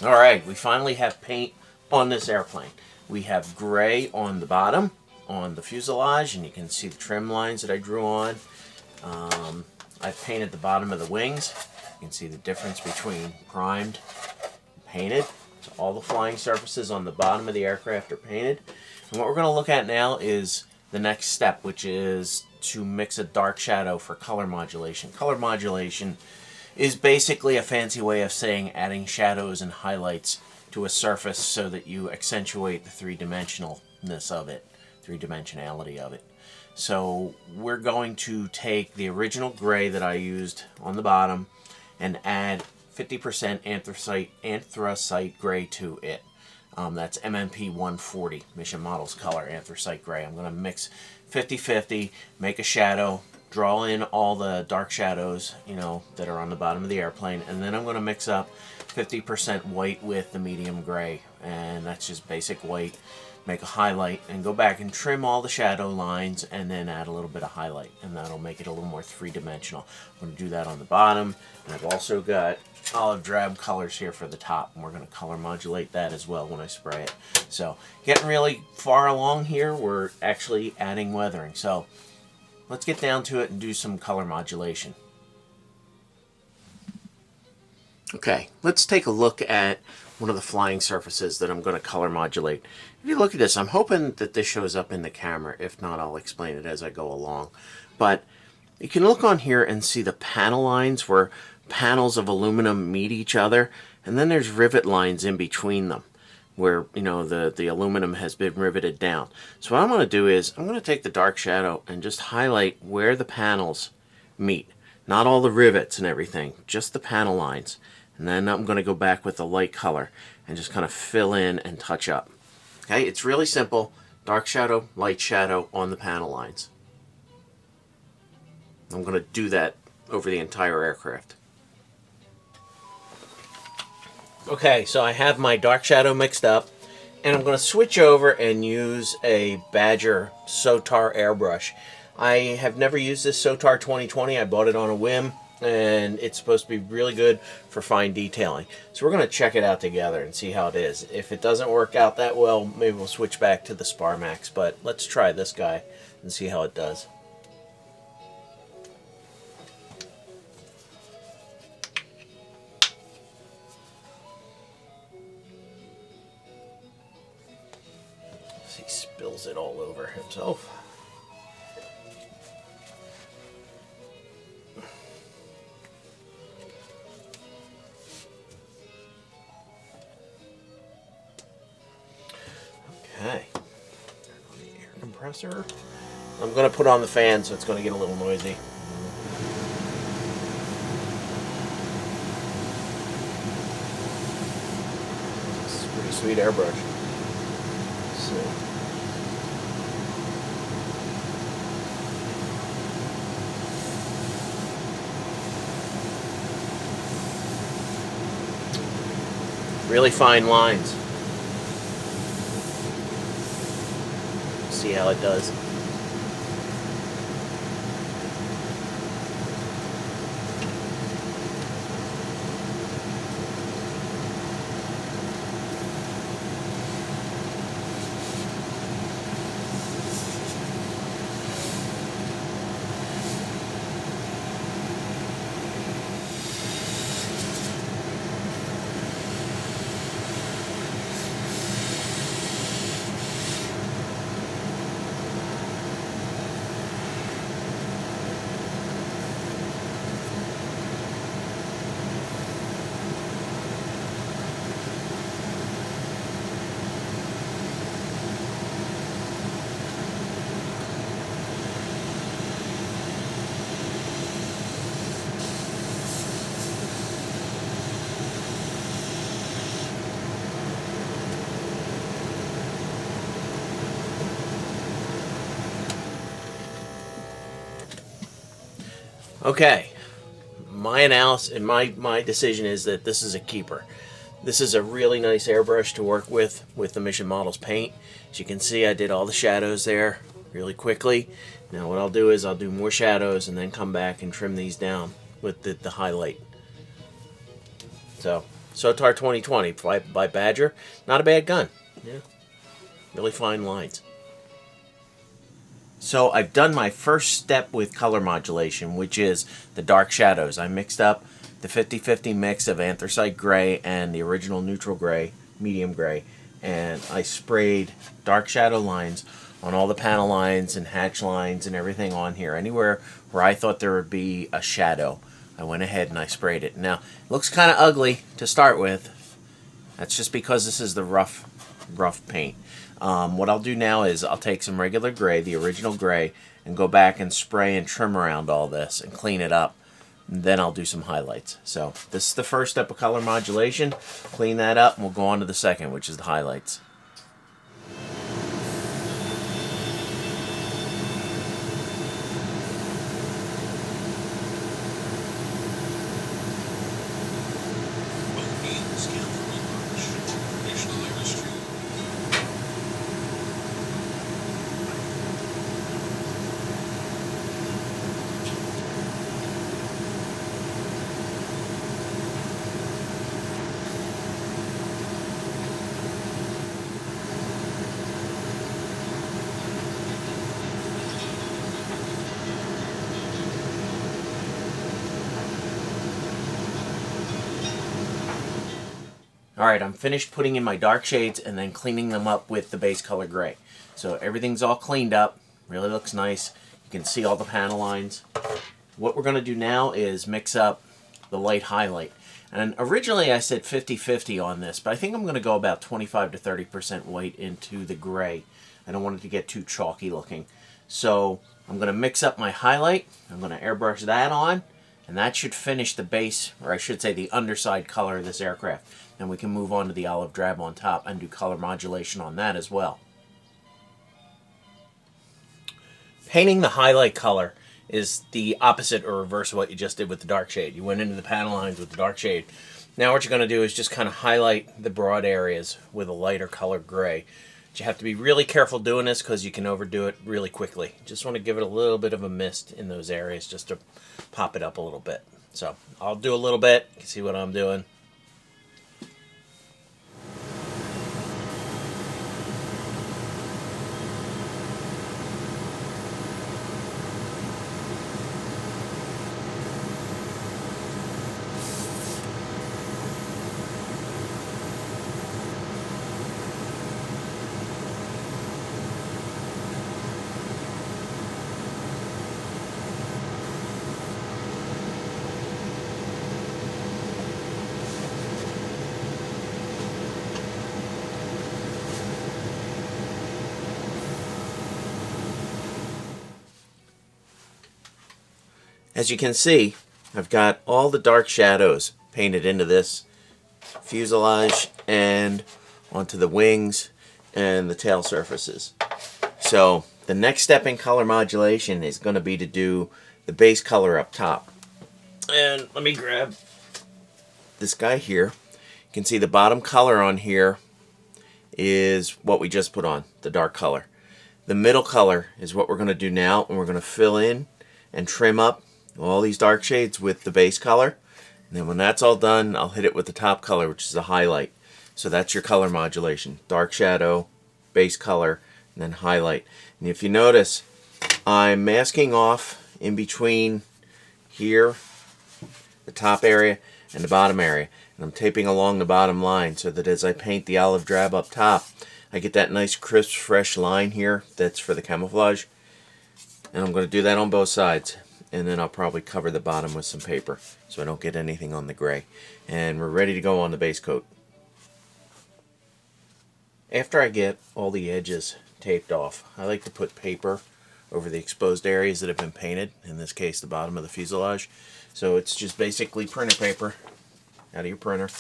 Alright, we finally have paint on this airplane. We have gray on the bottom, on the fuselage, and you can see the trim lines that I drew on. I've painted the bottom of the wings. You can see the difference between primed and painted. So all the flying surfaces on the bottom of the aircraft are painted. And what we're going to look at now is the next step, which is to mix a dark shadow for color modulation. Color modulation is basically a fancy way of saying adding shadows and highlights to a surface so that you accentuate the three-dimensionalness of it, three-dimensionality of it. So we're going to take the original gray that I used on the bottom and add 50% anthracite gray to it. That's MMP 140, Mission Models Color Anthracite Gray. I'm going to mix 50-50, make a shadow, draw in all the dark shadows, that are on the bottom of the airplane, and then I'm going to mix up 50% white with the medium gray, and that's just basic white. Make a highlight and go back and trim all the shadow lines and then add a little bit of highlight, and that'll make it a little more three-dimensional. I'm going to do that on the bottom, and I've also got olive drab colors here for the top, and we're going to color modulate that as well when I spray it. So getting really far along here, we're actually adding weathering. So let's get down to it and do some color modulation. Okay, let's take a look at one of the flying surfaces that I'm going to color modulate. If you look at this, I'm hoping that this shows up in the camera. If not, I'll explain it as I go along. But you can look on here and see the panel lines where panels of aluminum meet each other, and then there's rivet lines in between them where the aluminum has been riveted down. So what I'm going to do is I'm going to take the dark shadow and just highlight where the panels meet. Not all the rivets and everything, just the panel lines. And then I'm going to go back with the light color and just kind of fill in and touch up. Okay, it's really simple. Dark shadow, light shadow on the panel lines. I'm going to do that over the entire aircraft. Okay, so I have my dark shadow mixed up, and I'm going to switch over and use a Badger Sotar airbrush. I have never used this Sotar 2020. I bought it on a whim, and it's supposed to be really good for fine detailing. So we're going to check it out together and see how it is. If it doesn't work out that well, maybe we'll switch back to the Sparmax, but let's try this guy and see how it does. He spills it all over himself. Okay, on the air compressor. I'm going to put on the fan so it's going to get a little noisy. This is a pretty sweet airbrush. So. Really fine lines. See how it does. Okay, my analysis and my decision is that this is a keeper. This is a really nice airbrush to work with the Mission Models paint. As you can see, I did all the shadows there really quickly. Now what I'll do is I'll do more shadows and then come back and trim these down with the highlight. So SOTAR 2020 by Badger. Not a bad gun. Yeah, really fine lines. So I've done my first step with color modulation, which is the dark shadows. I mixed up the 50-50 mix of anthracite gray and the original neutral gray, medium gray, and I sprayed dark shadow lines on all the panel lines and hatch lines and everything on here. Anywhere where I thought there would be a shadow, I went ahead and I sprayed it. Now, it looks kind of ugly to start with. That's just because this is the rough paint. What I'll do now is I'll take some regular gray, the original gray, and go back and spray and trim around all this and clean it up. And then I'll do some highlights. So this is the first step of color modulation. Clean that up and we'll go on to the second, which is the highlights. Alright, I'm finished putting in my dark shades and then cleaning them up with the base color gray. So everything's all cleaned up, really looks nice. You can see all the panel lines. What we're going to do now is mix up the light highlight. And originally I said 50-50 on this, but I think I'm going to go about 25 to 30% white into the gray. I don't want it to get too chalky looking. So I'm going to mix up my highlight, I'm going to airbrush that on, and that should finish the base, or I should say the underside color of this aircraft. And we can move on to the olive drab on top and do color modulation on that as well. Painting the highlight color is the opposite or reverse of what you just did with the dark shade. You went into the panel lines with the dark shade. Now what you're going to do is just kind of highlight the broad areas with a lighter color gray. But you have to be really careful doing this because you can overdo it really quickly. Just want to give it a little bit of a mist in those areas just to pop it up a little bit. So I'll do a little bit. You can see what I'm doing. As you can see, I've got all the dark shadows painted into this fuselage and onto the wings and the tail surfaces. So the next step in color modulation is going to be to do the base color up top. And let me grab this guy here. You can see the bottom color on here is what we just put on, the dark color. The middle color is what we're going to do now, and we're going to fill in and trim up all these dark shades with the base color. And then when that's all done, I'll hit it with the top color, which is the highlight. So that's your color modulation. Dark shadow, base color, and then highlight. And if you notice, I'm masking off in between here, the top area, and the bottom area. And I'm taping along the bottom line so that as I paint the olive drab up top, I get that nice crisp, fresh line here that's for the camouflage. And I'm going to do that on both sides. And then I'll probably cover the bottom with some paper so I don't get anything on the gray. And we're ready to go on the base coat. After I get all the edges taped off, I like to put paper over the exposed areas that have been painted, in this case the bottom of the fuselage. So it's just basically printer paper out of your printer.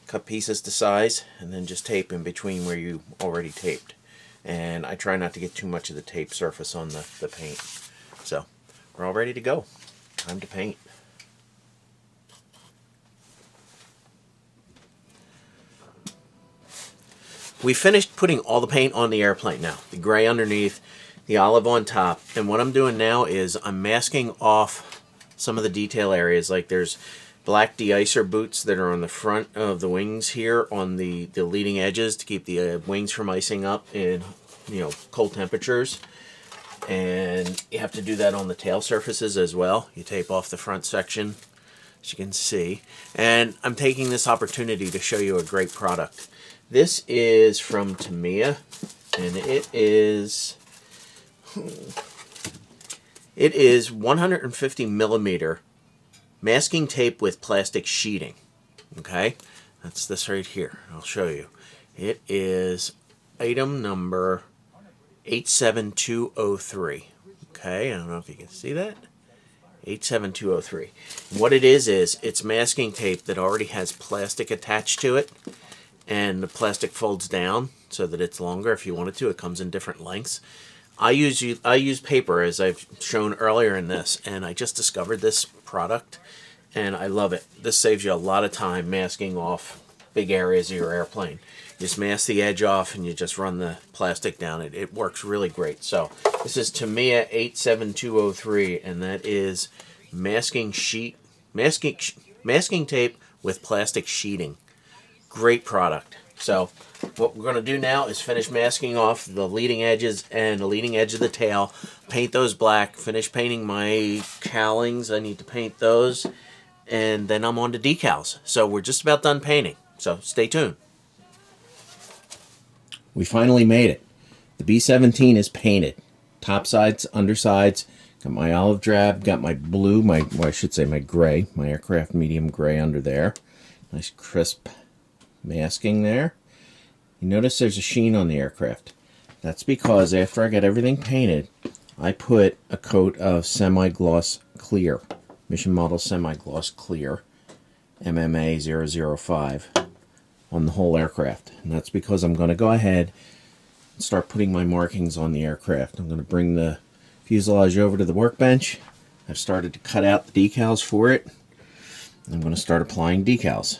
Cut pieces to size and then just tape in between where you already taped. And I try not to get too much of the tape surface on the paint. So we're all ready to go. Time to paint. We finished putting all the paint on the airplane now. The gray underneath, the olive on top. And what I'm doing now is I'm masking off some of the detail areas. Like there's black de-icer boots that are on the front of the wings here on the leading edges to keep the wings from icing up in cold temperatures. And you have to do that on the tail surfaces as well. You tape off the front section, as you can see. And I'm taking this opportunity to show you a great product. This is from Tamiya, and it is 150 millimeter masking tape with plastic sheeting. Okay, that's this right here. I'll show you. It is item number 87203. Okay, I don't know if you can see that. 87203. What it is it's masking tape that already has plastic attached to it, and the plastic folds down so that it's longer if you wanted to. It comes in different lengths. I use paper, as I've shown earlier in this, and I just discovered this product and I love it. This saves you a lot of time masking off big areas of your airplane. You just mask the edge off and you just run the plastic down. It works really great. So this is Tamiya 87203, and that is masking tape with plastic sheeting. Great product. So what we're going to do now is finish masking off the leading edges and the leading edge of the tail, paint those black, finish painting my cowlings. I need to paint those, and then I'm on to decals. So we're just about done painting, so stay tuned. We finally made it. The B-17 is painted. Top sides, undersides. Got my olive drab, got my blue, my gray, my aircraft medium gray under there. Nice crisp masking there. You notice there's a sheen on the aircraft. That's because after I got everything painted, I put a coat of semi-gloss clear, Mission Model Semi-Gloss Clear, MMA 005, on the whole aircraft. And that's because I'm going to go ahead and start putting my markings on the aircraft. I'm going to bring the fuselage over to the workbench. I've started to cut out the decals for it. I'm going to start applying decals.